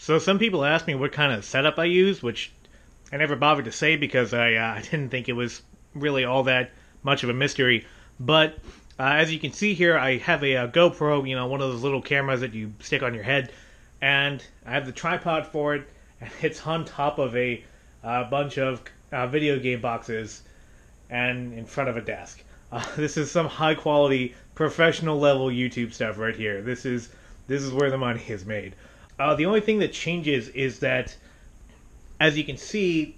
So some people ask me what kind of setup I use, which I never bothered to say because I didn't think it was really all that much of a mystery. But as you can see here, I have a, GoPro, one of those little cameras that you stick on your head, and I have the tripod for it, and it's on top of a bunch of video game boxes and in front of a desk. This is some high quality, professional level YouTube stuff right here. This is where the money is made. The only thing that changes is that, as you can see,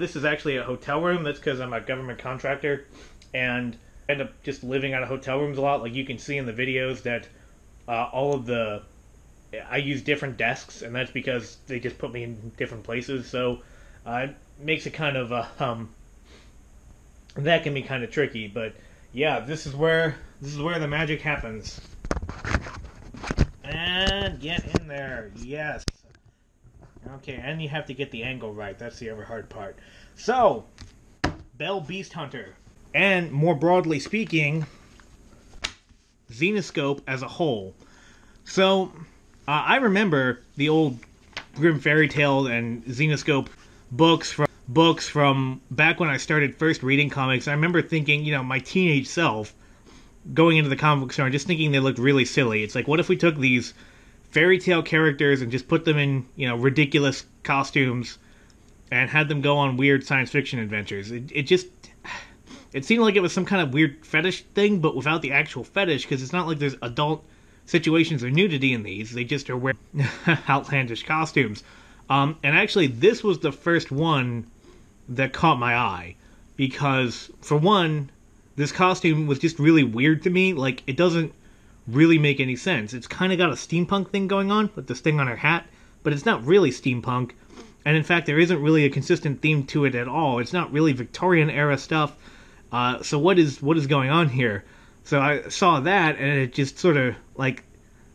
this is actually a hotel room. That's because I'm a government contractor and end up just living out of hotel rooms a lot. Like you can see in the videos that I use different desks, and that's because they just put me in different places. So it makes it kind of that can be kind of tricky. But yeah, this is where the magic happens. And get in there, yes. Okay, and you have to get the angle right. That's the other hard part. So, Belle Beast Hunter, and more broadly speaking, Zenescope as a whole. So, I remember the old Grimm Fairy Tale and Zenescope books from back when I started first reading comics. I remember thinking, my teenage self, going into the comic book store and just thinking they looked really silly. It's like, what if we took these fairy tale characters and just put them in, ridiculous costumes and had them go on weird science fiction adventures? It seemed like it was some kind of weird fetish thing, but without the actual fetish, because it's not like there's adult situations or nudity in these. They just are wearing outlandish costumes. And actually, this was the first one that caught my eye, because, for one, this costume was just really weird to me. Like, it doesn't really make any sense. It's kind of got a steampunk thing going on with this thing on her hat, but it's not really steampunk. And in fact, there isn't really a consistent theme to it at all. It's not really Victorian era stuff. So what is going on here? So I saw that, and it just sort of, like,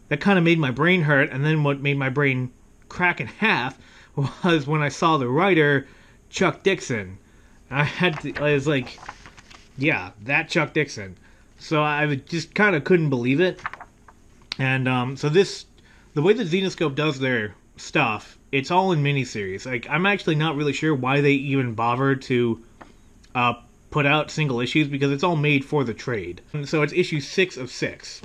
that kind of made my brain hurt. And then what made my brain crack in half was when I saw the writer, Chuck Dixon. I was like, yeah, that Chuck Dixon. So I just kind of couldn't believe it. And so the way that Zenescope does their stuff, it's all in miniseries. Like, I'm actually not really sure why they even bother to put out single issues, because it's all made for the trade. And so it's issue 6 of 6.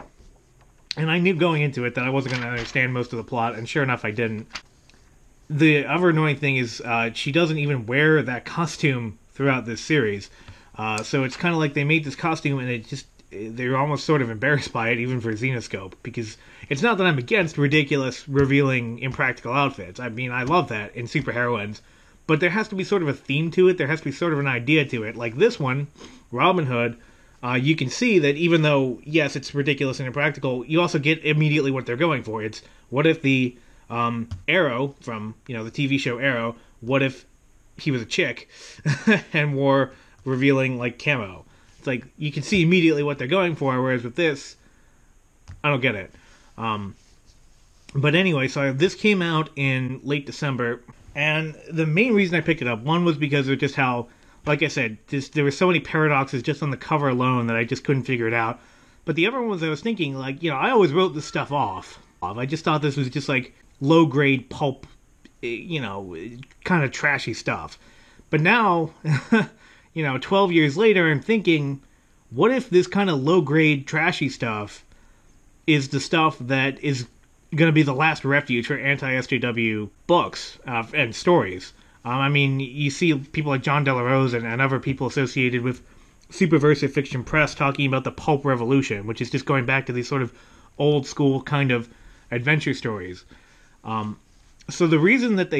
And I knew going into it that I wasn't going to understand most of the plot, and sure enough, I didn't. The other annoying thing is she doesn't even wear that costume throughout this series. So it's kind of like they made this costume and they're almost sort of embarrassed by it, even for Zenescope, because it's not that I'm against ridiculous, revealing, impractical outfits. I mean, I love that in superheroines, but there has to be sort of a theme to it. There has to be sort of an idea to it. Like this one, Robin Hood, you can see that even though, yes, it's ridiculous and impractical, you also get immediately what they're going for. It's, what if the Arrow from, the TV show Arrow, what if he was a chick and wore revealing, like, camo? It's like, you can see immediately what they're going for, whereas with this, I don't get it. But anyway, so this came out in late December, and the main reason I picked it up, one was because of just how, like I said, there were so many paradoxes just on the cover alone that I just couldn't figure it out. But the other one was I was thinking, like, I always wrote this stuff off. I just thought this was just, like, low-grade pulp, kind of trashy stuff. But now, 12 years later, I'm thinking, what if this kind of low-grade, trashy stuff is the stuff that is going to be the last refuge for anti-SJW books and stories? I mean, you see people like John Delarose and other people associated with Superversive Fiction Press talking about the pulp revolution, which is just going back to these sort of old-school kind of adventure stories. So the reason that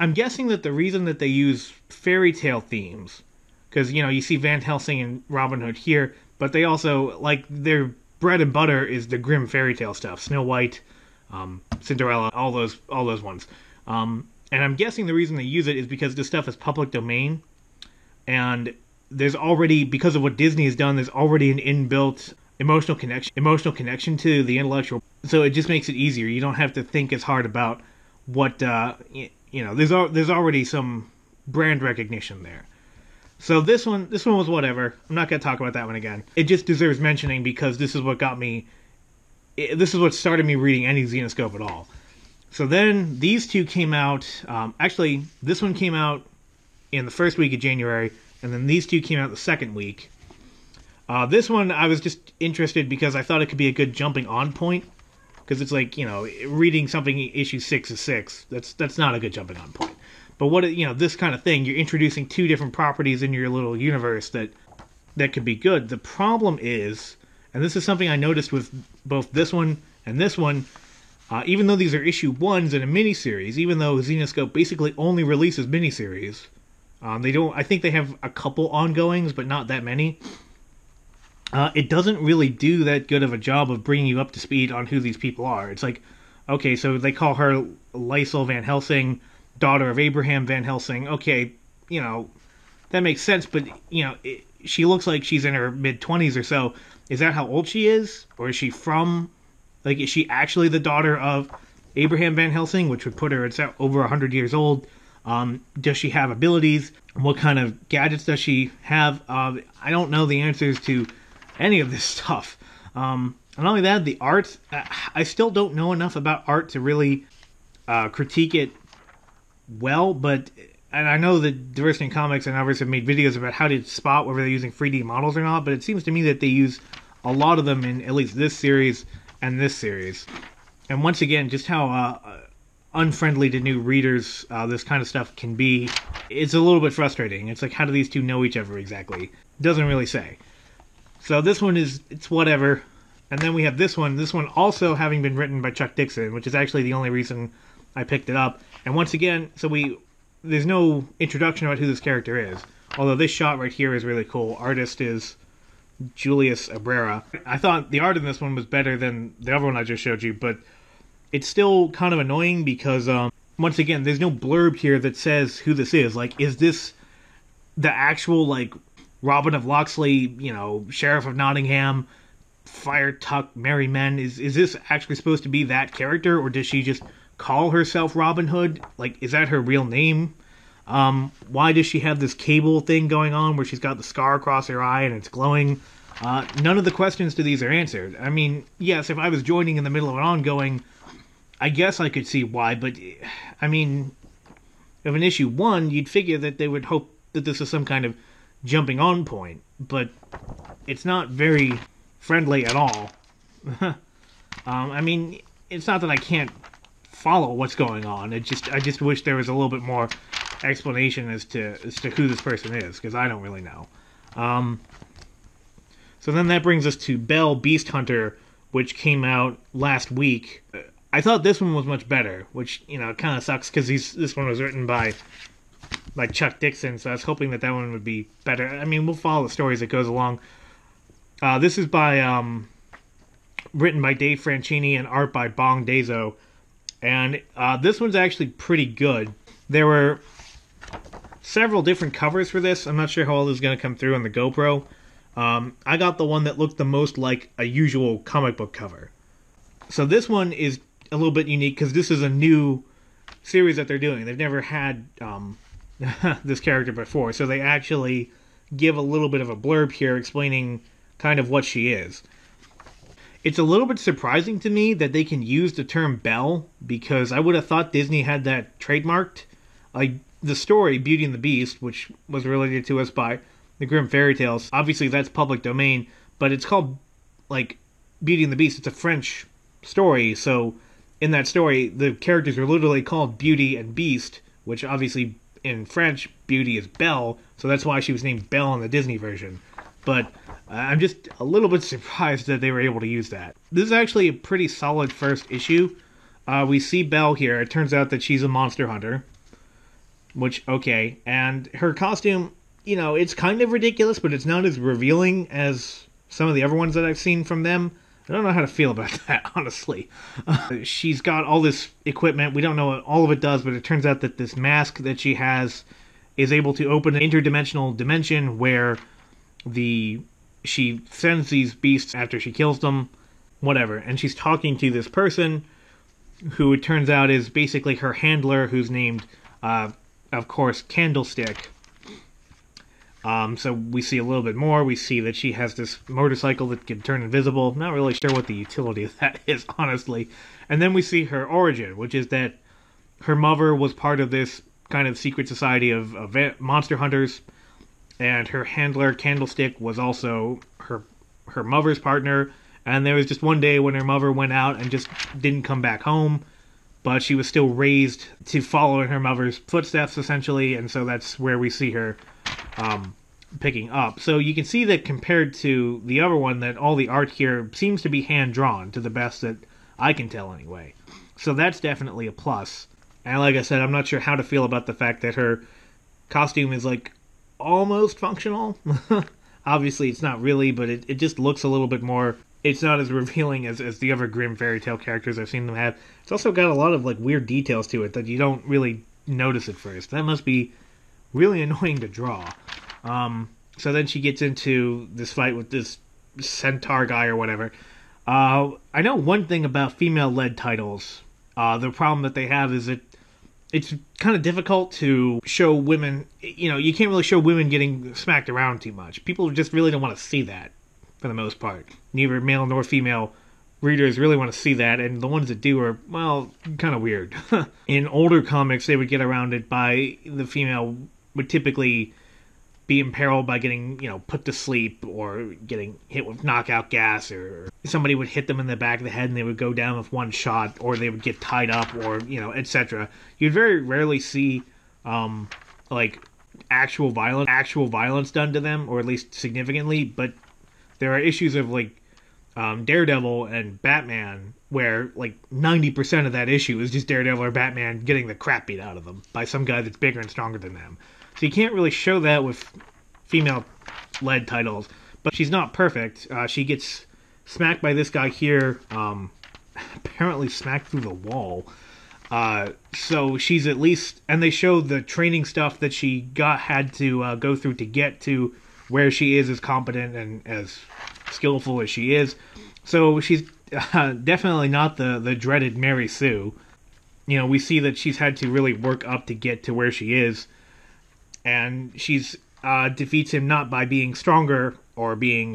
I'm guessing that the reason that they use fairy tale themes, because, you see Van Helsing and Robin Hood here, but they also, like, their bread and butter is the Grimm fairy tale stuff. Snow White, Cinderella, all those ones. And I'm guessing the reason they use it is because this stuff is public domain, and there's already, because of what Disney has done, there's already an inbuilt emotional connection to the intellectual. So it just makes it easier. You don't have to think as hard about what, there's already some brand recognition there. So this one was whatever. I'm not going to talk about that one again. It just deserves mentioning because this is what started me reading any Zenescope at all. So then these two came out. Actually, this one came out in the first week of January, and then these two came out the second week. This one I was just interested because I thought it could be a good jumping on point. Because it's like, you know, reading something issue 6 of 6, that's not a good jumping on point. But what, you know, this kind of thing, you're introducing two different properties in your little universe that could be good. The problem is, and this is something I noticed with both this one and this one, even though these are issue 1s in a miniseries, even though Zenescope basically only releases miniseries, they don't, I think they have a couple ongoings, but not that many. It doesn't really do that good of a job of bringing you up to speed on who these people are. It's like, okay, so they call her Lysel Van Helsing, daughter of Abraham Van Helsing. Okay, you know, that makes sense, but, you know, she looks like she's in her mid-20s or so. Is that how old she is? Or is she from, like, is she actually the daughter of Abraham Van Helsing, which would put her at over 100 years old? Does she have abilities? What kind of gadgets does she have? I don't know the answers to any of this stuff. And not only that, the art, I still don't know enough about art to really critique it well, but, and I know that Diversity in Comics and others have made videos about how to spot whether they're using 3D models or not, but it seems to me that they use a lot of them in at least this series and this series. And once again, just how unfriendly to new readers this kind of stuff can be, it's a little bit frustrating. It's like, how do these two know each other exactly? Doesn't really say. So this one is, it's whatever. And then we have this one also having been written by Chuck Dixon, which is actually the only reason I picked it up. And once again, there's no introduction about who this character is. Although this shot right here is really cool. Artist is Julius Abrera. I thought the art in this one was better than the other one I just showed you, but it's still kind of annoying because, once again, there's no blurb here that says who this is. Like, is this the actual, like, Robin of Locksley, you know, Sheriff of Nottingham, Fire Tuck, Merry Men? Is this actually supposed to be that character, or does she just call herself Robin Hood? Like, is that her real name? Why does she have this cable thing going on where she's got the scar across her eye and it's glowing? None of the questions to these are answered. I mean, yes, if I was joining in the middle of an ongoing, I guess I could see why, but, I mean, of an issue 1, you'd figure that they would hope that this is some kind of jumping on point, but it's not very friendly at all. I mean, it's not that I can't follow what's going on. I just wish there was a little bit more explanation as to who this person is, because I don't really know. So then that brings us to Belle Beast Hunter, which came out last week. I thought this one was much better, which, you know, kind of sucks because this one was written by Chuck Dixon, so I was hoping that one would be better. I mean, we'll follow the story as it goes along. This is written by Dave Franchini and art by Bong Dazo, and this one's actually pretty good. There were several different covers for this. I'm not sure how all this is going to come through on the GoPro. I got the one that looked the most like a usual comic book cover. So this one is a little bit unique because this is a new series that they're doing. They've never had this character before, so they actually give a little bit of a blurb here explaining kind of what she is. It's a little bit surprising to me that they can use the term Belle, because I would have thought Disney had that trademarked. Like, the story Beauty and the Beast, which was related to us by the Grimm Fairy Tales, obviously that's public domain, but it's called, like, Beauty and the Beast. It's a French story, so in that story, the characters are literally called Beauty and Beast, which obviously in French, Beauty is Belle, so that's why she was named Belle in the Disney version. But I'm just a little bit surprised that they were able to use that. This is actually a pretty solid first issue. We see Belle here. It turns out that she's a monster hunter, which, okay. And her costume, you know, it's kind of ridiculous, but it's not as revealing as some of the other ones that I've seen from them. I don't know how to feel about that, honestly. She's got all this equipment. We don't know what all of it does, but it turns out that this mask that she has is able to open an interdimensional dimension where she sends these beasts after she kills them, whatever. And she's talking to this person who it turns out is basically her handler, who's named, of course, Candlestick. So we see a little bit more. We see that she has this motorcycle that can turn invisible. Not really sure what the utility of that is, honestly. And then we see her origin, which is that her mother was part of this kind of secret society of monster hunters, and her handler, Candlestick, was also her mother's partner. And there was just one day when her mother went out and just didn't come back home, but she was still raised to follow in her mother's footsteps, essentially, and so that's where we see her picking up. So you can see that compared to the other one, that all the art here seems to be hand-drawn, to the best that I can tell, anyway. So that's definitely a plus. And like I said, I'm not sure how to feel about the fact that her costume is, like, almost functional. Obviously, it's not really, but it just looks a little bit more... It's not as revealing as the other Grimm fairy tale characters I've seen them have. It's also got a lot of, like, weird details to it that you don't really notice at first. That must be really annoying to draw. So then she gets into this fight with this centaur guy or whatever. I know one thing about female-led titles. The problem that they have is that it's kind of difficult to show women... You know, you can't really show women getting smacked around too much. People just really don't want to see that, for the most part. Neither male nor female readers really want to see that, and the ones that do are, well, kind of weird. In older comics, they would get around it by the female would typically be imperiled by getting, you know, put to sleep or getting hit with knockout gas, or somebody would hit them in the back of the head and they would go down with one shot, or they would get tied up, or, you know, etc. You'd very rarely see, like, actual violence done to them, or at least significantly, but there are issues of, like, Daredevil and Batman where, like, 90% of that issue is just Daredevil or Batman getting the crap beat out of them by some guy that's bigger and stronger than them. So you can't really show that with female-led titles. But she's not perfect. She gets smacked by this guy here, apparently smacked through the wall. So she's at least... And they show the training stuff that she had to go through to get to where she is as competent and as skillful as she is. So she's definitely not the dreaded Mary Sue. You know, we see that she's had to really work up to get to where she is. And she's defeats him not by being stronger or being,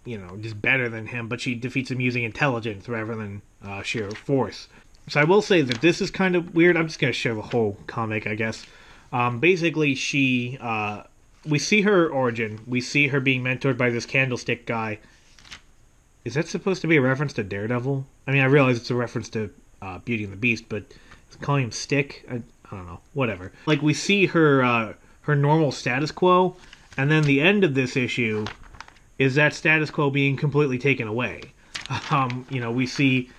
you know, just better than him, but she defeats him using intelligence rather than sheer force. So I will say that this is kind of weird. I'm just going to show the whole comic, I guess. Basically, we see her origin. We see her being mentored by this Candlestick guy. Is that supposed to be a reference to Daredevil? I mean, I realize it's a reference to Beauty and the Beast, but calling him Stick? I don't know. Whatever. Like, we see her normal status quo, and then the end of this issue is that status quo being completely taken away. You know, we see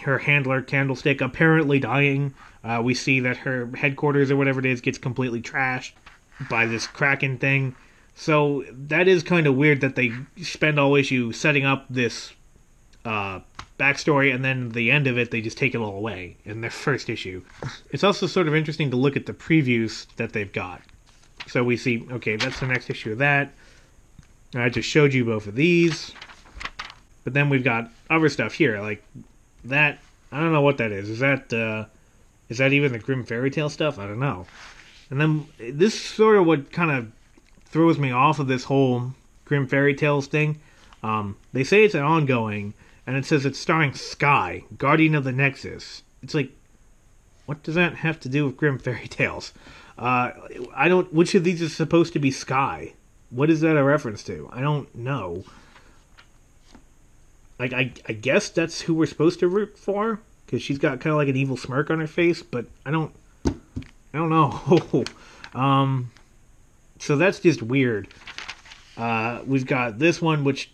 her handler, Candlestick, apparently dying. We see that her headquarters or whatever it is gets completely trashed by this Kraken thing. So that is kind of weird that they spend all issue setting up this backstory, and then the end of it, they just take it all away in their first issue. It's also sort of interesting to look at the previews that they've got. So we see, okay, that's the next issue of that. I just showed you both of these. But then we've got other stuff here, like that. I don't know what that is. Is that even the Grimm fairy tale stuff? I don't know. And then this is sort of what kind of throws me off of this whole Grimm fairy tales thing. They say it's an ongoing, and it says it's starring Sky, Guardian of the Nexus. It's like, what does that have to do with Grimm fairy tales? I don't... Which of these is supposed to be Sky? What is that a reference to? I don't know. Like, I guess that's who we're supposed to root for, because she's got kind of like an evil smirk on her face, but I don't know. So that's just weird. We've got this one, which...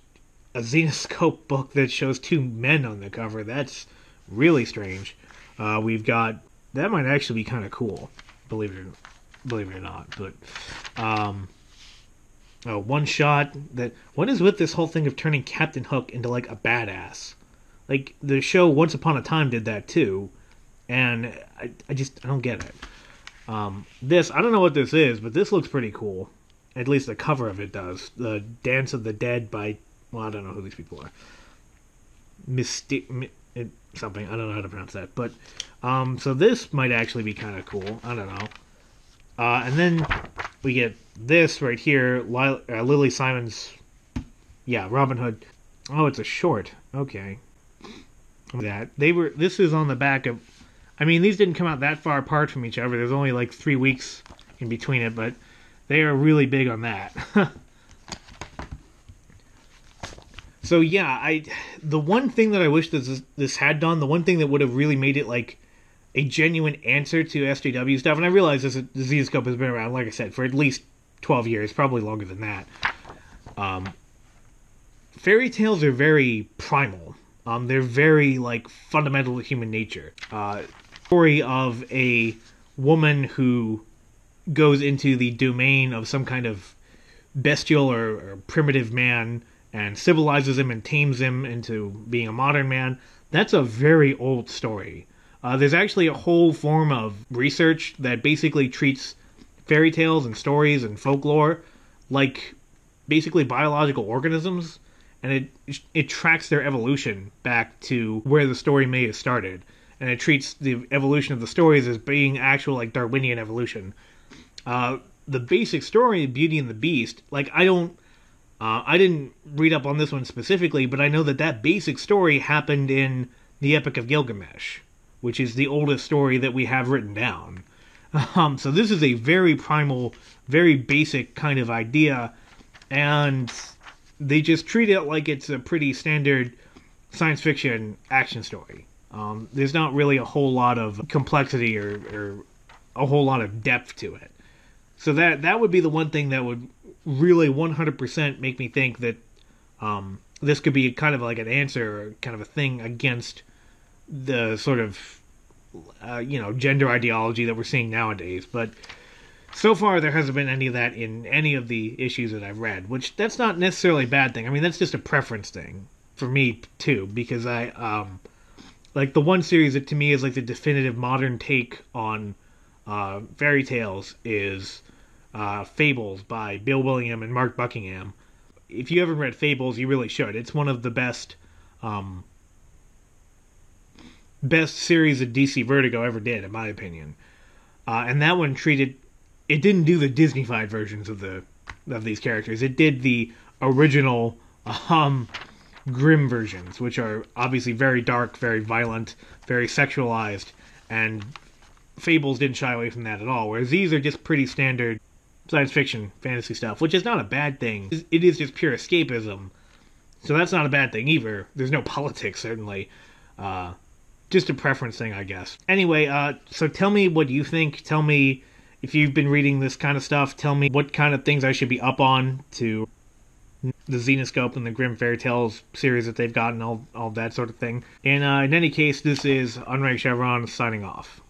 A Zenescope book that shows two men on the cover. That's really strange. We've got... That might actually be kind of cool. Believe it or not. But... one shot that... What is with this whole thing of turning Captain Hook into, like, a badass? Like, the show Once Upon a Time did that, too. And I don't get it. This, I don't know what this is, but this looks pretty cool. At least the cover of it does. The Dance of the Dead by... Well, I don't know who these people are. Something. I don't know how to pronounce that. But, so this might actually be kind of cool. I don't know. And then We get this right here, Lily Simon's, yeah, Robin Hood. Oh, it's a short. Okay. This is on the back of, I mean, these didn't come out that far apart from each other. There's only like 3 weeks in between it, but they are really big on that. So yeah, the one thing that I wish this had done, the one thing that would have really made it like a genuine answer to SJW stuff, and I realize the Zenescope has been around, like I said, for at least 12 years, probably longer than that. Fairy tales are very primal. They're very like fundamental to human nature. Story of a woman who goes into the domain of some kind of bestial or primitive man and civilizes him and tames him into being a modern man. That's a very old story. There's actually a whole form of research that basically treats fairy tales and stories and folklore like basically biological organisms, and it tracks their evolution back to where the story may have started, and it treats the evolution of the stories as being actual like Darwinian evolution. The basic story of Beauty and the Beast, like I didn't read up on this one specifically, but I know that basic story happened in the Epic of Gilgamesh, which is the oldest story that we have written down. So this is a very primal, very basic kind of idea, and they just treat it like it's a pretty standard science fiction action story. There's not really a whole lot of complexity or a whole lot of depth to it. So that would be the one thing that would really 100% make me think that this could be kind of like an answer, or kind of a thing against the sort of gender ideology that we're seeing nowadays. But so far there hasn't been any of that in any of the issues that I've read, which that's not necessarily a bad thing. I mean, that's just a preference thing for me too, because I like the one series that to me is like the definitive modern take on fairy tales is Fables by Bill William and Mark Buckingham. If you haven't read Fables, you really should. It's one of the best series that DC Vertigo ever did, in my opinion. And that one it didn't do the Disney-fied versions of these characters. It did the original Grimm versions, which are obviously very dark, very violent, very sexualized, and Fables didn't shy away from that at all, whereas these are just pretty standard science fiction, fantasy stuff, which is not a bad thing. It is just pure escapism, so that's not a bad thing either. There's no politics, certainly. Just a preference thing, I guess. Anyway, so tell me what you think. Tell me if you've been reading this kind of stuff. Tell me what kind of things I should be up on to the Zenescope and the Grimm Fairy Tales series that they've gotten, all that sort of thing. And in any case, this is Unranked Chevron signing off.